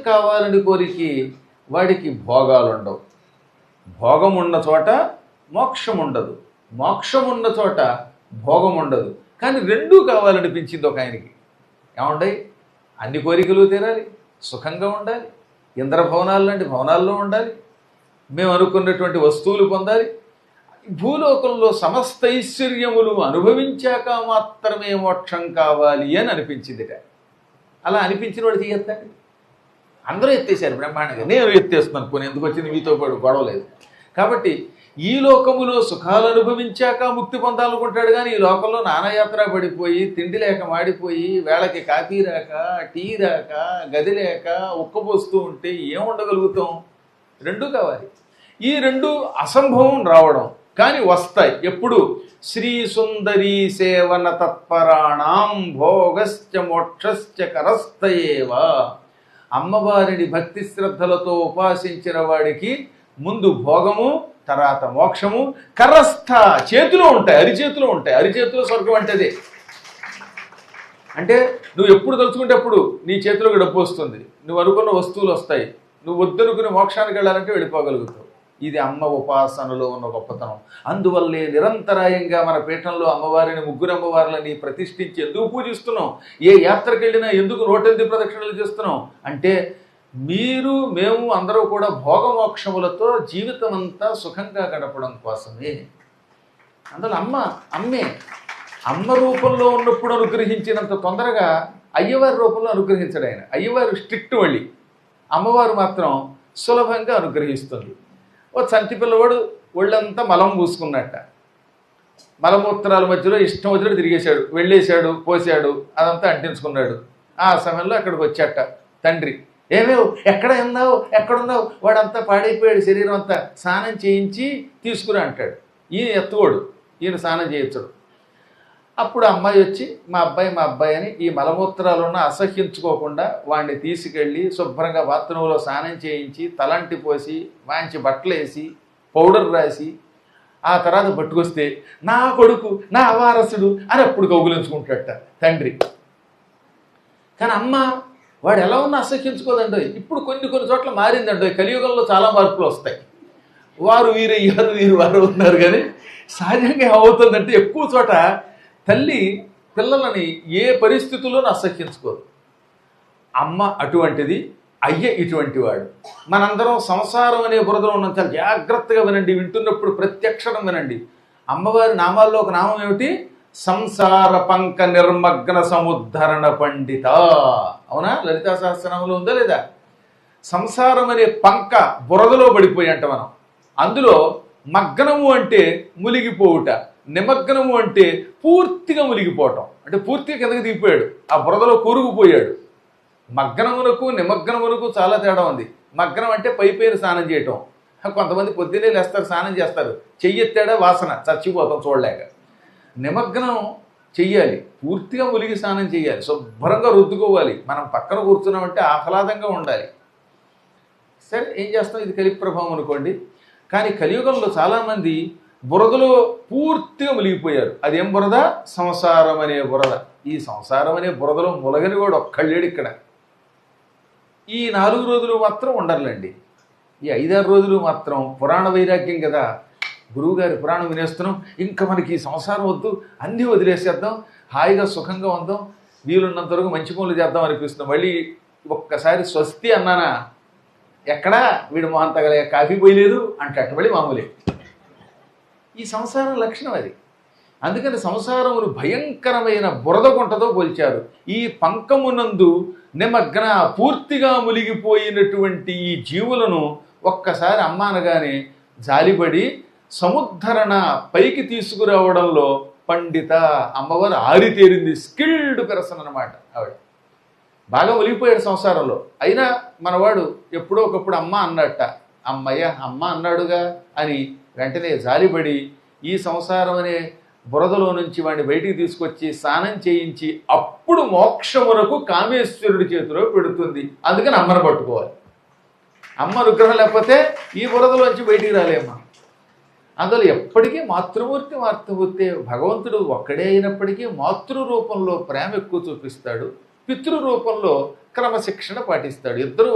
కావాలని కోరికి వాడికి భోగాలు ఉండవు. భోగం ఉన్న చోట మోక్షం ఉండదు, మోక్షం ఉన్న చోట భోగం ఉండదు. కానీ రెండూ కావాలనిపించింది ఒక ఆయనకి. ఏముంటాయి? అన్ని కోరికలు తీరాలి, సుఖంగా ఉండాలి, ఇంద్రభవనాలు లాంటి భవనాల్లో ఉండాలి, మేము అనుకున్నటువంటి వస్తువులు పొందాలి, భూలోకంలో సమస్త ఐశ్వర్యములు అనుభవించాక మాత్రమే మోక్షం కావాలి అని అనిపించిందిట. అలా అనిపించిన వాడు చేయొద్దండి. అందరూ ఎత్తేసారు బ్రహ్మాండంగా. నేను ఎత్తేస్తున్నాను, కొన్ని ఎందుకు వచ్చింది మీతో పాటు గొడవలేదు. కాబట్టి ఈ లోకములో సుఖాలు అనుభవించాక ముక్తి పొందాలనుకుంటాడు. కానీ ఈ లోకంలో నానాయాత్ర పడిపోయి, తిండి లేక మాడిపోయి, వేళకి కాఫీ రాక, టీ రాక, గది లేక ఉక్కబోస్తూ ఉంటే ఏం ఉండగలుగుతాం? రెండూ కావాలి. ఈ రెండు అసంభవం రావడం, కానీ వస్తాయి ఎప్పుడు? శ్రీ సుందరీ సేవన తత్పరాణం భోగశ్చ మోక్షశ్చ కరస్థయేవ. అమ్మవారిని భక్తి శ్రద్ధలతో ఉపాసించిన వాడికి ముందు భోగము, తర్వాత మోక్షము కరస్థ, చేతిలో ఉంటాయి, అరిచేతిలో ఉంటాయి. అరిచేతిలో స్వర్గం అంటేదే. అంటే నువ్వు ఎప్పుడు తలుచుకుంటే అప్పుడు నీ చేతిలోకి డబ్బు వస్తుంది, నువ్వు అనుకున్న వస్తువులు వస్తాయి, నువ్వు వద్దనుకుని మోక్షానికి వెళ్ళాలంటే వెళ్ళిపోగలుగుతావు. ఇది అమ్మ ఉపాసనలో ఉన్న గొప్పతనం. అందువల్లే నిరంతరాయంగా మన పీఠంలో అమ్మవారిని, ముగ్గురు అమ్మవార్లని ప్రతిష్ఠించి ఎందుకు పూజిస్తున్నాం? ఏ యాత్రకు వెళ్ళినా ఎందుకు 108 ప్రదక్షిణలు చేస్తున్నాం అంటే మీరు, మేము అందరూ కూడా భోగమోక్షములతో జీవితం అంతా సుఖంగా గడపడం కోసమే. అందులో అమ్మే అమ్మ రూపంలో ఉన్నప్పుడు అనుగ్రహించినంత తొందరగా అయ్యవారి రూపంలో అనుగ్రహించడు ఆయన. అయ్యవారు స్ట్రిక్ట్ వళ్ళి, అమ్మవారు మాత్రం సులభంగా అనుగ్రహిస్తుంది. ఓ చంటి పిల్లవాడు ఒళ్ళంతా మలం పూసుకున్నట్ట, మలమూత్రాల మధ్యలో ఇష్టం వచ్చినట్టు తిరిగేశాడు, వెళ్ళేశాడు, పోసాడు, అదంతా అంటించుకున్నాడు. ఆ సమయంలో అక్కడికి వచ్చాట తండ్రి. ఏమేవు, ఎక్కడ ఉన్నావు, ఎక్కడున్నావు? వాడంతా పాడైపోయాడు, శరీరం అంతా, స్నానం చేయించి తీసుకురా అంటాడు. ఈయన ఎత్తుకోడు, ఈయన స్నానం చేయించడు. అప్పుడు అమ్మాయి వచ్చి మా అబ్బాయి అని ఈ మలమూత్రాలున్న అసహ్యించుకోకుండా వాడిని తీసుకెళ్ళి శుభ్రంగా బాత్రూంలో స్నానం చేయించి, తలంటి పోసి, మంచి బట్టలు వేసి, పౌడర్ రాసి, ఆ తర్వాత పట్టుకొస్తే నా కొడుకు, నా వారసుడు అని అప్పుడు కౌగులించుకుంటాడట తండ్రి. కానీ అమ్మ వాడు ఎలా ఉన్నా అసహ్యించుకోదండి. ఇప్పుడు కొన్ని చోట్ల మారిందండి. కలియుగంలో చాలా మార్పులు వస్తాయి. వారు వీరయ్యారు, వీరు వారు ఉన్నారు. కానీ సహజంగా ఏమవుతుందంటే ఎక్కువ చోట తల్లి పిల్లలని ఏ పరిస్థితుల్లోనూ అసహ్యించుకోదు. అమ్మ అటువంటిది, అయ్య ఇటువంటి వాడు. మనందరం సంసారం అనే బురదలో ఉన్నాం. చాలా జాగ్రత్తగా వినండి, వింటున్నప్పుడు ప్రత్యక్షరం వినండి. అమ్మవారి నామాల్లో ఒక నామం ఏమిటి? సంసార పంక నిర్మగ్న సముద్ధరణ పండిత. అవునా? లలితా సహస్రనామంలో ఉందా లేదా? సంసారం అనే పంక బురదలో పడిపోయి అంట మనం. అందులో మగ్నము అంటే మునిగిపోవుట, నిమగ్నము అంటే పూర్తిగా మునిగిపోవటం. అంటే పూర్తిగా కిందకి దిగిపోయాడు, ఆ బురదలో కూరుకుపోయాడు. మగ్నమునకు నిమగ్నమునకు చాలా తేడా ఉంది. మగ్నం అంటే పైపైన స్నానం చేయటం. కొంతమంది పొద్దున్నే లేస్తారు, స్నానం చేస్తారు, చెయ్యెత్తాడా వాసన, చచ్చిపోతాం చూడలేక. నిమగ్నం చెయ్యాలి, పూర్తిగా ములిగి స్నానం చేయాలి, శుభ్రంగా రుద్దుకోవాలి. మనం పక్కన కూర్చున్నామంటే ఆహ్లాదంగా ఉండాలి. సరే, ఏం చేస్తాం, ఇది కలి ప్రభావం అనుకోండి. కానీ కలియుగంలో చాలామంది బురదలో పూర్తిగా మునిగిపోయారు. అదేం బురద? సంసారం అనే బురద. ఈ సంసారం అనే బురదలో ములగని వాడు ఒక్కళ్ళేడు ఇక్కడ. ఈ 4 రోజులు మాత్రం ఉండర్లండి. ఈ 5-6 రోజులు మాత్రం పురాణ వైరాగ్యం కదా. గురువుగారి పురాణం వినేస్తున్నాం, ఇంకా మనకి ఈ సంసారం వద్దు, అన్నీ వదిలేసేద్దాం, హాయిగా సుఖంగా ఉందాం, వీలున్నంత వరకు మంచి పనులు చేద్దాం అనిపిస్తున్నాం. మళ్ళీ ఒక్కసారి స్వస్తి అన్నానా, ఎక్కడా వీడు మొహం తగలే, కాఫీ పోయలేదు అంటాడు, మళ్ళీ మామూలే. ఈ సంసారం లక్షణం అది. అందుకని సంసారమును భయంకరమైన బురద గుంటతో పోల్చారు. ఈ పంకమునందు నిమగ్న, పూర్తిగా మునిగిపోయినటువంటి ఈ జీవులను ఒక్కసారి అమ్మ అనగానే జాలిపడి సముద్ధరణ, పైకి తీసుకురావడంలో పండిత, అమ్మవారు ఆరితేరింది, స్కిల్డ్ పర్సన్ అనమాట ఆవిడ. బాగా ఒలిగిపోయాడు సంసారంలో. అయినా మనవాడు ఎప్పుడో ఒకప్పుడు అమ్మ అన్నట్ట, అమ్మయ్య అమ్మ అన్నాడుగా అని వెంటనే జాలిపడి ఈ సంసారం అనే బురదలో నుంచి వాడిని బయటికి తీసుకొచ్చి స్నానం చేయించి అప్పుడు మోక్షమునకు కామేశ్వరుడి చేతిలో పెడుతుంది. అందుకని అమ్మను పట్టుకోవాలి. అమ్మ అనుగ్రహం లేకపోతే ఈ బురదలోంచి బయటికి రాలేమ్మా. అందులో ఎప్పటికీ మాతృమూర్తి మాతృమూర్తి, భగవంతుడు ఒక్కడే అయినప్పటికీ మాతృ రూపంలో ప్రేమ ఎక్కువ చూపిస్తాడు, పితృ రూపంలో క్రమశిక్షణ పాటిస్తాడు. ఇద్దరు